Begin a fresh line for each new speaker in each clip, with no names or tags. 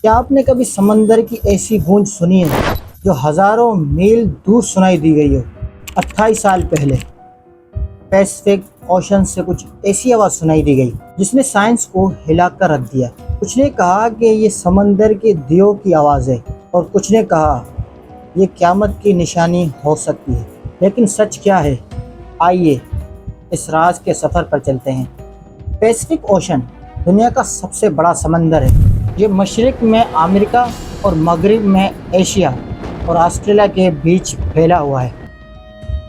کیا آپ نے کبھی سمندر کی ایسی گونج سنی ہے جو ہزاروں میل دور سنائی دی گئی ہو؟ 28 سال پہلے پیسفک اوشن سے کچھ ایسی آواز سنائی دی گئی جس نے سائنس کو ہلا کر رکھ دیا۔ کچھ نے کہا کہ یہ سمندر کے دیو کی آواز ہے اور کچھ نے کہا یہ قیامت کی نشانی ہو سکتی ہے۔ لیکن سچ کیا ہے؟ آئیے اس راز کے سفر پر چلتے ہیں۔ پیسفک اوشن دنیا کا سب سے بڑا سمندر ہے۔ یہ مشرق میں امریکہ اور مغرب میں ایشیا اور آسٹریلیا کے بیچ پھیلا ہوا ہے۔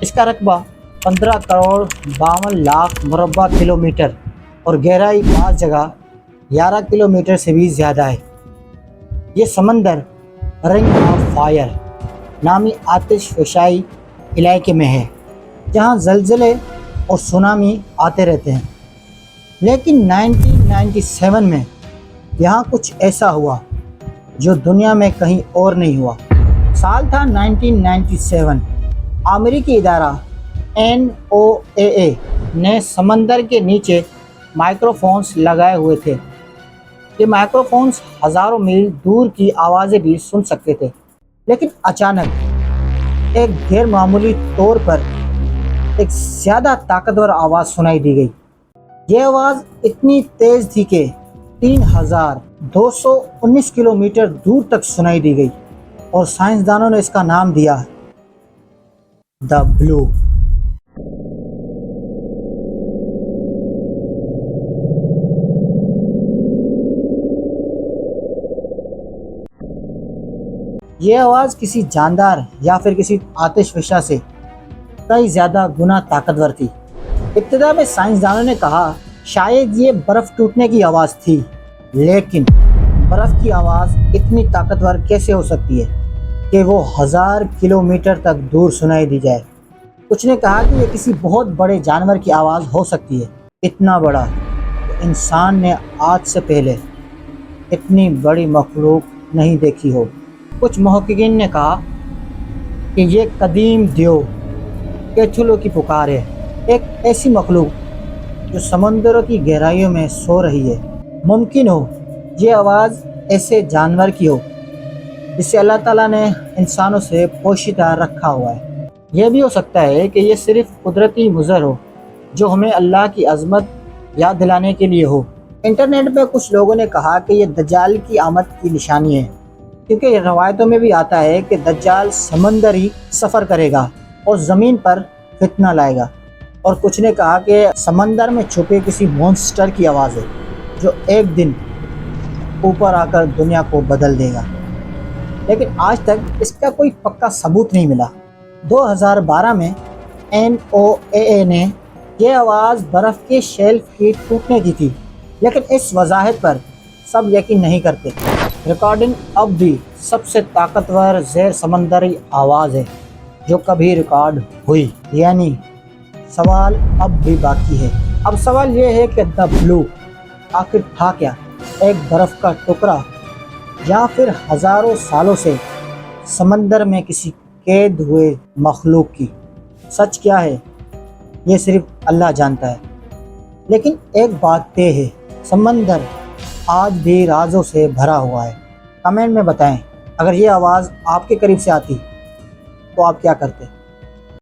اس کا رقبہ 15 کروڑ 52 لاکھ مربع کلومیٹر اور گہرائی بعض جگہ 11 کلومیٹر سے بھی زیادہ ہے۔ یہ سمندر رنگ آف فائر نامی آتش فشائی علاقے میں ہے جہاں زلزلے اور سونامی آتے رہتے ہیں۔ لیکن 1997 میں یہاں کچھ ایسا ہوا جو دنیا میں کہیں اور نہیں ہوا۔ سال تھا 1997۔ امریکی ادارہ NOAA نے سمندر کے نیچے مائکروفونز لگائے ہوئے تھے۔ یہ مائکروفونز ہزاروں میل دور کی آوازیں بھی سن سکتے تھے۔ لیکن اچانک ایک غیر معمولی طور پر ایک زیادہ طاقتور آواز سنائی دی گئی۔ یہ آواز اتنی تیز تھی کہ 3219 کلومیٹر دور تک سنائی دی گئی اور سائنسدانوں نے اس کا نام دیا دا بلو۔ یہ آواز کسی جاندار یا پھر کسی آتش فشاں سے کئی زیادہ گنا طاقتور تھی۔ ابتدا میں سائنسدانوں نے کہا شاید یہ برف ٹوٹنے کی آواز تھی، لیکن برف کی آواز اتنی طاقتور کیسے ہو سکتی ہے کہ وہ 1000 کلومیٹر تک دور سنائی دی جائے؟ کچھ نے کہا کہ یہ کسی بہت بڑے جانور کی آواز ہو سکتی ہے، اتنا بڑا کہ انسان نے آج سے پہلے اتنی بڑی مخلوق نہیں دیکھی ہو۔ کچھ محققین نے کہا کہ یہ قدیم دیو کیتھولو کی پکار ہے، ایک ایسی مخلوق جو سمندروں کی گہرائیوں میں سو رہی ہے۔ ممکن ہو یہ آواز ایسے جانور کی ہو جسے اللہ تعالیٰ نے انسانوں سے پوشیدہ رکھا ہوا ہے۔ یہ بھی ہو سکتا ہے کہ یہ صرف قدرتی مظہر ہو جو ہمیں اللہ کی عظمت یاد دلانے کے لیے ہو۔ انٹرنیٹ پہ کچھ لوگوں نے کہا کہ یہ دجال کی آمد کی نشانی ہے، کیونکہ یہ روایتوں میں بھی آتا ہے کہ دجال سمندری سفر کرے گا اور زمین پر فتنہ لائے گا۔ اور کچھ نے کہا کہ سمندر میں چھپے کسی مونسٹر کی آواز ہے جو ایک دن اوپر آ کر دنیا کو بدل دے گا۔ لیکن آج تک اس کا کوئی پکا ثبوت نہیں ملا۔ 2012 میں NOAA نے یہ آواز برف کے شیلف کی ٹوٹنے کی تھی، لیکن اس وضاحت پر سب یقین نہیں کرتے۔ ریکارڈنگ اب بھی سب سے طاقتور زیر سمندری آواز ہے جو کبھی ریکارڈ ہوئی، یعنی سوال اب بھی باقی ہے۔ اب سوال یہ ہے کہ دا بلو آخر تھا کیا؟ ایک برف کا ٹکڑا یا پھر ہزاروں سالوں سے سمندر میں کسی قید ہوئے مخلوق کی؟ سچ کیا ہے یہ صرف اللہ جانتا ہے۔ لیکن ایک بات طے ہے، سمندر آج بھی رازوں سے بھرا ہوا ہے۔ کمنٹ میں بتائیں اگر یہ آواز آپ کے قریب سے آتی تو آپ کیا کرتے؟